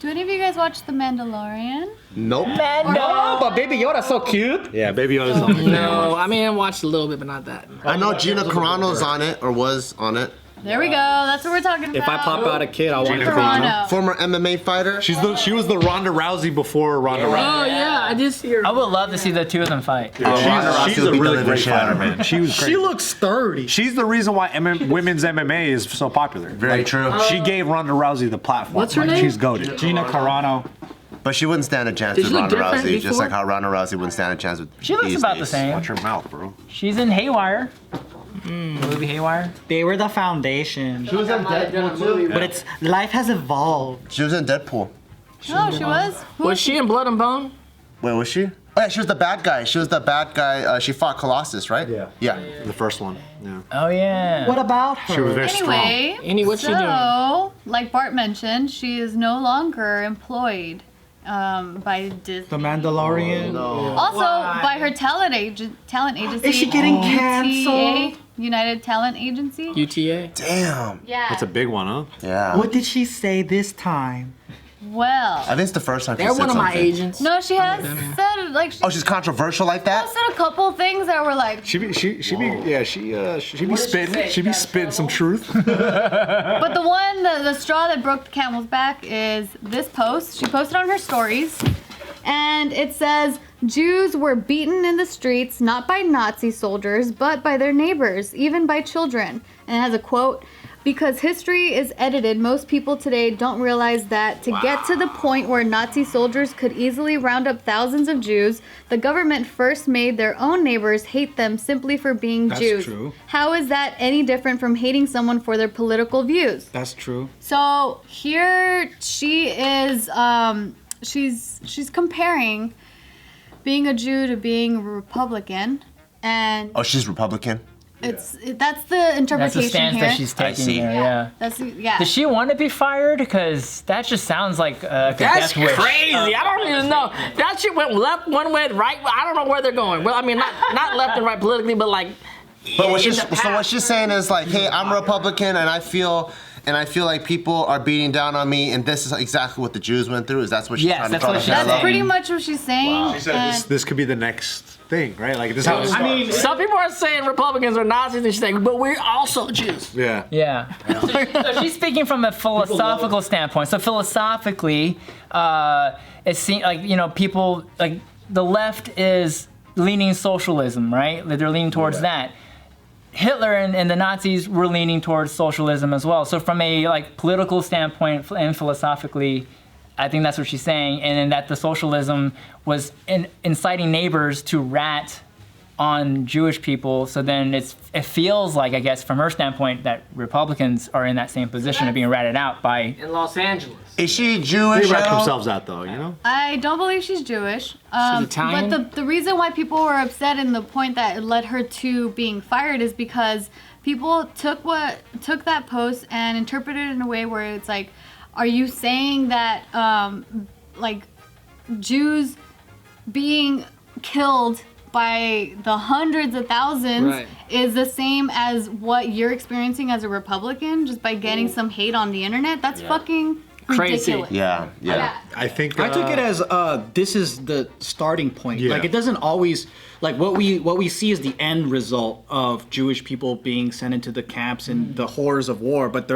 Do any of you guys watch The Mandalorian? Nope. No, but Baby Yoda's so cute. Yeah, Baby Yoda's on the No, I mean I watched a little bit, but not that. I know Gina Carano's on it, or was on it. There we go. That's what we're talking about. If I pop out a kid, I'll want Gina to Carano. Former MMA fighter. She was the Ronda Rousey before Ronda Rousey. Oh yeah, I did see her. I would love to see the two of them fight. Ronda Rousey She's a would be really done great shit out fighter, of her. man. She was crazy. She looks sturdy. She's the reason why women's MMA is so popular. Very true. She gave Ronda Rousey the platform. What's her name? She's goated. Gina Carano. But she wouldn't stand a chance Did with she look Ronda different Rousey, just before? like how Ronda Rousey wouldn't stand a chance with She looks these about the days. same. Watch her mouth, bro. She's in Haywire. Movie Haywire. They were the foundation. She was in Deadpool too. But it's life has evolved. She was in Deadpool. Oh, she was? Who Was she in Blood and Bone? Wait, was she? Oh yeah, she was the bad guy. She was the bad guy. She fought Colossus, right? Yeah. Yeah. The first one. Yeah. Oh yeah. What about her? She was very strong. Anyway, Annie, what's she doing? so, like Bart mentioned, she is no longer employed by Disney. The Mandalorian. Also, by her talent agency. Is she getting UTA, canceled? United Talent Agency. UTA. Damn. Yeah. That's a big one, huh? Yeah. What did she say this time? Well, I think it's the first time she They're said one of my something. agents. no, she has said like she Oh, she's controversial like that? said a couple things that were like, She be spitting some truth. but the straw that broke the camel's back is this post. She posted on her stories, and it says, Jews were beaten in the streets, not by Nazi soldiers, but by their neighbors, even by children. And it has a quote, because history is edited, most people today don't realize that to get to the point where Nazi soldiers could easily round up thousands of Jews, the government first made their own neighbors hate them simply for being That's Jews. true. How is that any different from hating someone for their political views? That's true. So here she is, she's comparing being a Jew to being a Republican, and Oh, she's Republican? that's the That's the interpretation stance here. that she's taking see. there. Yeah. Yeah. Does she want to be fired? Because that just sounds like a That's death wish. crazy. I don't even know. That shit went left, one went right. I don't know where they're going. Well, I mean, not left and right politically, but like. But what in she's, the so what past. she's saying is like, hey, I'm a Republican and I feel like people are beating down on me, and this is exactly what the Jews went through. Is that's what she's Yes, trying that's to draw what the she's parallel? That's pretty much what she's saying. She said and- this could be the next thing, right? Like this is how it starts. I mean, Some people are saying Republicans are Nazis, and she's like, but we're also Jews. Yeah. Yeah. So she's speaking from a philosophical standpoint. So philosophically, it seems like, people, like the left is leaning socialism, right? They're leaning towards that. Hitler and the Nazis were leaning towards socialism as well. So from a political standpoint and philosophically, I think that's what she's saying. And then that the socialism was inciting neighbors to rat on Jewish people. So then it feels like, I guess, from her standpoint, that Republicans are in that same position of being ratted out by. In Los Angeles. Is she Jewish? They wrap at all? themselves out though, you know? I don't believe she's Jewish. Italian? But the reason why people were upset and the point that led her to being fired is because people took that post and interpreted it in a way where it's like, are you saying that Jews being killed by the hundreds of thousands Right. is the same as what you're experiencing as a Republican just by getting some hate on the internet? That's fucking Crazy. ridiculous. Yeah. I think I took it as this is the starting point. Yeah. Like it doesn't always like what we see is the end result of Jewish people being sent into the camps and the horrors of war. But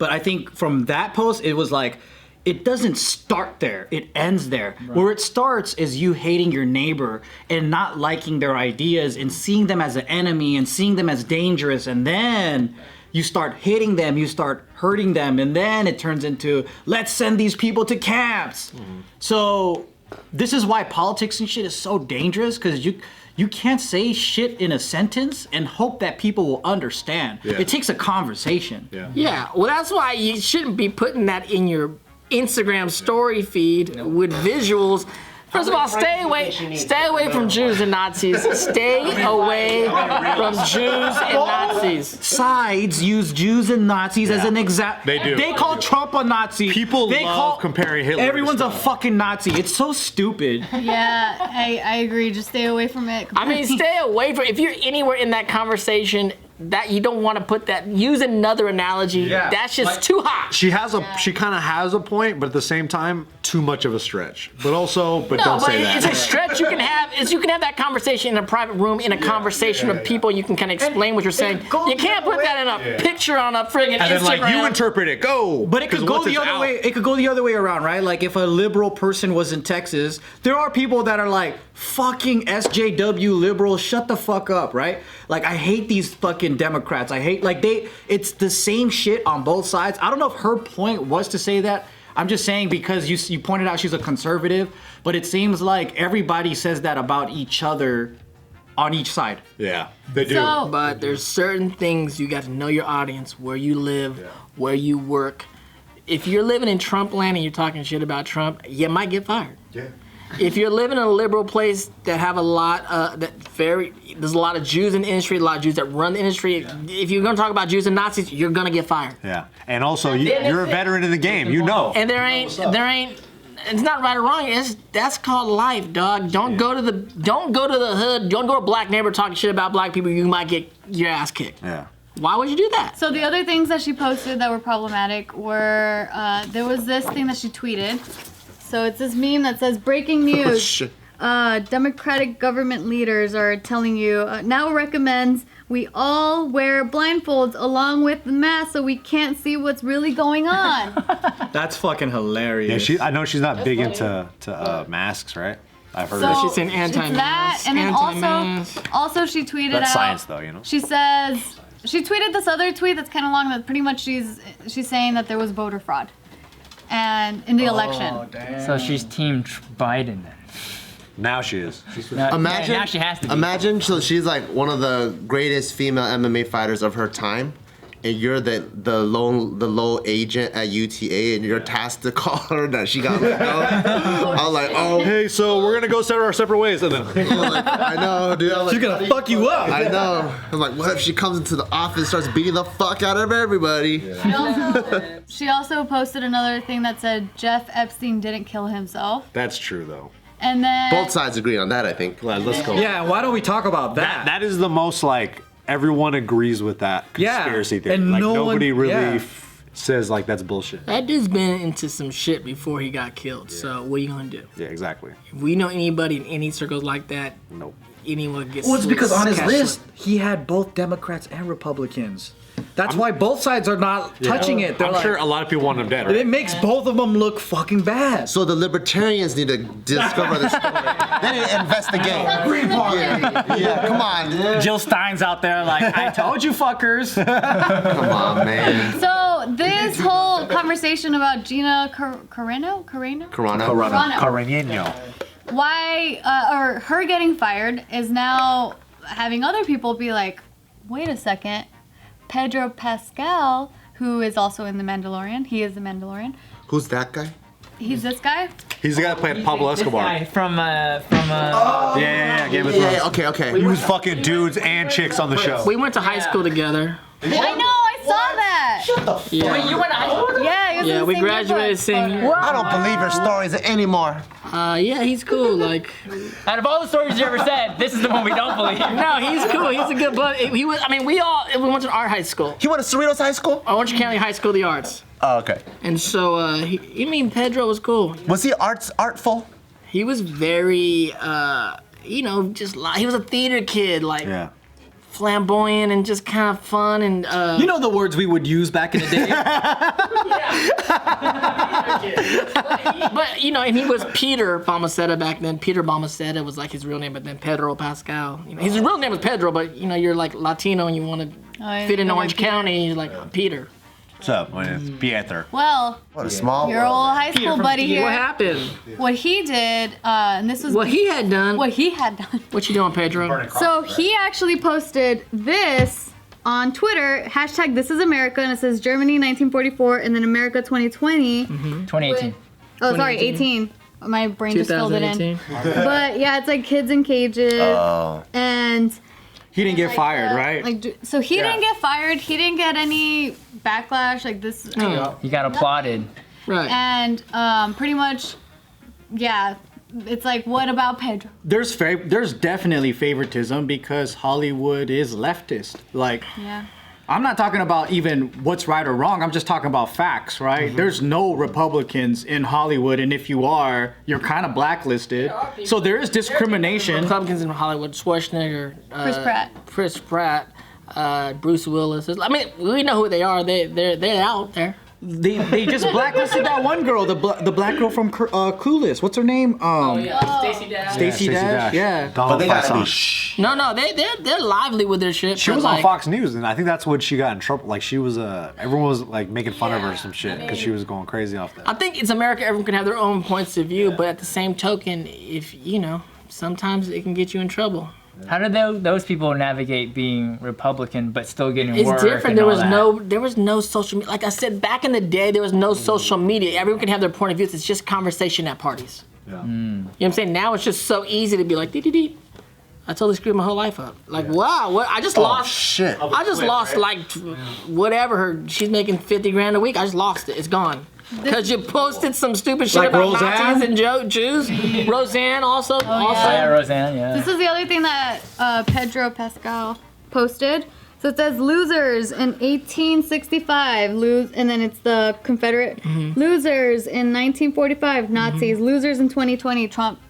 I think from that post it was like it doesn't start there. It ends there. Right. Where it starts is you hating your neighbor and not liking their ideas and seeing them as an enemy and seeing them as dangerous, and then you start hitting them, you start hurting them, and then it turns into, let's send these people to camps. So this is why politics and shit is so dangerous, because you can't say shit in a sentence and hope that people will understand. Yeah. It takes a conversation. Yeah. Yeah, well, that's why you shouldn't be putting that in your Instagram story feed with visuals. First of all, stay away from Jews and Nazis. Stay away from Jews and Nazis. Sides use Jews and Nazis as an example. They do. They call Trump a Nazi. People They love comparing Hitler to Everyone's a stuff. fucking Nazi. It's so stupid. Yeah, I agree. Just stay away from it. I mean, stay away from. If you're anywhere in that conversation, that you don't want to put that. Use another analogy. Yeah. That's just too hot. She kind of has a point, but at the same time, too much of a stretch. But don't No, but say that. it's a stretch you can have. You can have that conversation in a private room, in a conversation with people. You can kind of explain what you're saying. You can't put that in a picture on a friggin' and then Instagram. you interpret it. Go. But it could go the other way. It could go the other way around, right? Like if a liberal person was in Texas, there are people that are like, fucking SJW liberals, shut the fuck up, right? Like I hate these fucking Democrats. I hate it's the same shit on both sides. I don't know if her point was to say that. I'm just saying because you pointed out she's a conservative, but it seems like everybody says that about each other on each side. Yeah, they do. So, But there's certain things you got to know your audience, where you live, where you work. If you're living in Trump land and you're talking shit about Trump, you might get fired. Yeah. If you're living in a liberal place that have a lot, there's a lot of Jews in the industry, a lot of Jews that run the industry. If you're gonna talk about Jews and Nazis, you're gonna get fired. Yeah, and also you're a veteran in the game. You know. And there ain't. It's not right or wrong. That's called life, dog. Don't go to the hood. Don't go to a black neighbor talking shit about black people. You might get your ass kicked. Yeah. Why would you do that? So the other things that she posted that were problematic were there was this thing that she tweeted. So it's this meme that says breaking news. Shit. Democratic government leaders are telling you now recommends we all wear blindfolds along with the mask so we can't see what's really going on. That's fucking hilarious. Yeah, I know she's not big into masks, right? I've heard So that. She's an it's anti-mask, that, and then anti-mask. also she tweeted That's out. science, though, you know. She says she tweeted this other tweet that's kind of long. That pretty much she's saying that there was voter fraud, and in the election. So she's team Biden then. Now she is. Imagine, now she has to be. Imagine, so she's like one of the greatest female MMA fighters of her time, and you're the low agent at UTA, and you're tasked to call her that she got let go. I was like, oh, Hey, so we're gonna go our separate ways, and then I know, dude. I'm like, She's gonna fuck you up. I know. I'm like, what if she comes into the office and starts beating the fuck out of everybody? She also posted another thing that said Jeff Epstein didn't kill himself, that's true though. and then Both sides agree on that, I think. Let's go. Yeah, why don't we talk about that? That is the most like everyone agrees with that Yeah, conspiracy theory. and Like no one- nobody really yeah. says like that's bullshit. That dude's been into some shit before he got killed. So what are you gonna do? Yeah, exactly. If we know anybody in any circles like that, Nope. anyone gets. Well, it's because on his catch list, he had both Democrats and Republicans. That's why both sides are not touching it. They're I'm like, sure a lot of people want him dead. it Right? makes both of them look fucking bad. So the libertarians need to discover the story. They need to investigate. Green Party. Yeah, come on, dude. Jill Stein's out there like, I told you fuckers. Come on, man. so this whole conversation about Gina Carano, Carano. why or her getting fired is now having other people be like, wait a second, Pedro Pascal, who is also in The Mandalorian, he is the Mandalorian. Who's that guy? He's this guy. He's the guy that played Pablo This Escobar. guy from Yeah, Game of Thrones. Yeah, okay. He was fucking dudes and chicks on the show. We went to high school together. I know, I saw that. Yeah. You went to high school? Yeah, he was in Yeah, the we same graduated yearbook. same year. I don't believe your stories anymore. Yeah, he's cool. Like, Out of all the stories you ever said, this is the one we don't believe. no, he's cool. He's a good blood. He was. I mean, we went to our high school, He went to Cerritos High School? Orange County High School of the Arts, Oh, okay. and so Pedro was cool. Was he artful? He was very, he was a theater kid, like Yeah. flamboyant and just kind of fun and. You know the words we would use back in the day. But and he was Peter Balmaceda back then. Peter Balmaceda was like his real name, but then Pedro Pascal. His real name was Pedro, but you're like Latino and you want to yeah, fit in go by Orange Peter. County, you're like Peter. What's up? My name's Pieter. Well, What a small your world. old high school buddy What here, happened? what he did, and this was What he had done. what he had done. What you doing, Pedro? So he actually posted this on Twitter, hashtag This Is America, and it says Germany 1944 and then America 2020. 2018. Oh, sorry, 18. My brain just filled it in. 2018. But yeah, it's like kids in cages. And He didn't get fired, right? so he didn't get fired. He didn't get any backlash like this. Oh. He got applauded. Right. And pretty much, yeah, it's like, what about Pedro? There's definitely favoritism because Hollywood is leftist. Like, Yeah. I'm not talking about even what's right or wrong. I'm just talking about facts, right? There's no Republicans in Hollywood, and if you are, you're kind of blacklisted. So there is discrimination. Republicans in Hollywood, Schwarzenegger, Chris Pratt. Bruce Willis. I mean, we know who they are. They're out there. They just blacklisted that one girl, the black girl from Clueless. What's her name? Stacey Dash. Stacey Dash. Yeah. But they gotta Donald be shh. No, they're lively with their shit. She but was on like, Fox News, and I think that's when she got in trouble. Like she was, everyone was like making fun of her or some shit because she was going crazy off that. I think it's America. Everyone can have their own points of view, but at the same token, if sometimes it can get you in trouble. How did those people navigate being Republican but still getting It's work? different. And There all was that? there was no social media. Like I said, back in the day, there was no social media. Everyone can have their point of views. It's just conversation at parties. Yeah. You know what I'm saying? Now it's just so easy to be like, dee. I totally screwed my whole life up. Like, wow, what? I just lost. Shit. I just lost like whatever she's making 50 grand a week. I just lost it. It's gone. Because you posted some stupid shit Like about Roseanne? Nazis and Jews. Roseanne also. Oh, yeah, Roseanne, yeah. This is the other thing that Pedro Pascal posted. So it says losers in 1865, and then it's the Confederate losers in 1945, Nazis, losers in 2020, Trump.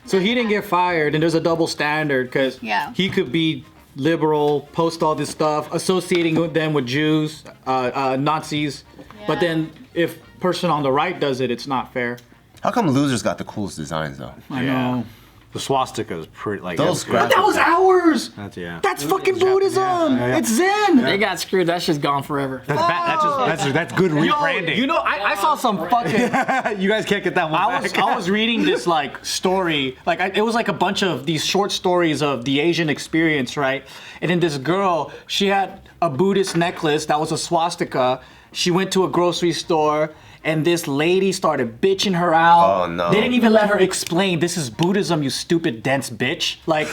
So he didn't get fired, and there's a double standard because Yeah. he could be liberal, post all this stuff, associating them with Jews, Nazis, but then if person on the right does it, it's not fair. How come losers got the coolest designs though? I know. The swastika is pretty like Those that's- But that was ours. That's That's fucking Buddhism. Yeah. It's Zen. They got screwed. That shit's gone forever. That's good rebranding. You know, I saw some fucking. You guys can't get that one back. I was reading this like story, it was like a bunch of these short stories of the Asian experience, right? And then this girl, she had a Buddhist necklace that was a swastika. She went to a grocery store. And this lady started bitching her out. Oh, no. They didn't even let her explain, this is Buddhism, you stupid dense bitch. Like,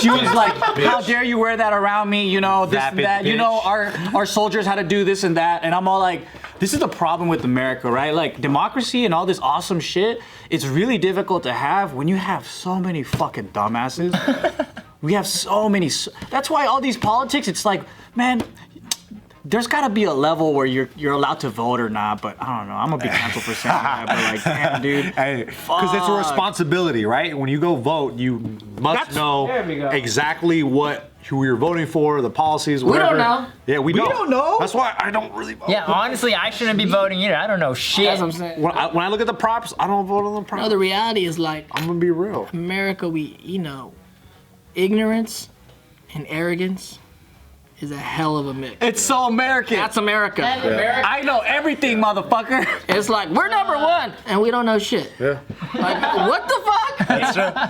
she was like, how dare you wear that around me, you know, this and Vapid that. You bitch. know, our soldiers had to do this and that. And I'm all like, this is the problem with America, right? Like, democracy and all this awesome shit, it's really difficult to have when you have so many fucking dumbasses. We have so many. That's why all these politics, it's like, man, there's got to be a level where you're allowed to vote or not, but I don't know. I'm gonna be canceled for saying that, but like, damn, dude. Because it's a responsibility, right? When you go vote, you must There we go. know exactly who you're voting for, the policies, We whatever. don't know. Yeah, we don't know? That's why I don't really vote. Yeah, honestly, I shouldn't be voting either. I don't know shit. That's what I'm saying. When I look at the props, I don't vote on the props. No, the reality is like, I'm gonna be real. America, ignorance and arrogance is a hell of a mix. It's so American. That's America. I know everything, motherfucker. It's like, we're number one, and we don't know shit. Yeah. Like, what the fuck?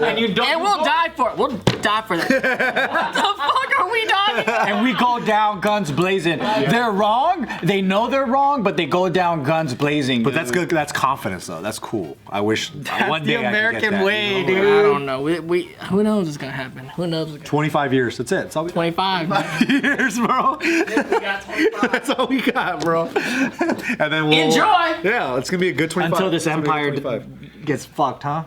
And you don't. And we'll die for it. We'll die for that. What the fuck are we dying? And we go down guns blazing. They're wrong. They know they're wrong, but they go down guns blazing. But that's good. That's confidence, though. That's cool. I wish one the day I could American get that, way, you know? dude. I don't know. We who knows what's gonna happen? Who knows? What's gonna 25 years. That's it. That's all we 25. years, bro. That's all we got, bro. And then we'll Enjoy. Yeah, it's gonna be a good 25. Until this It's gonna be a empire good 25. gets fucked, huh?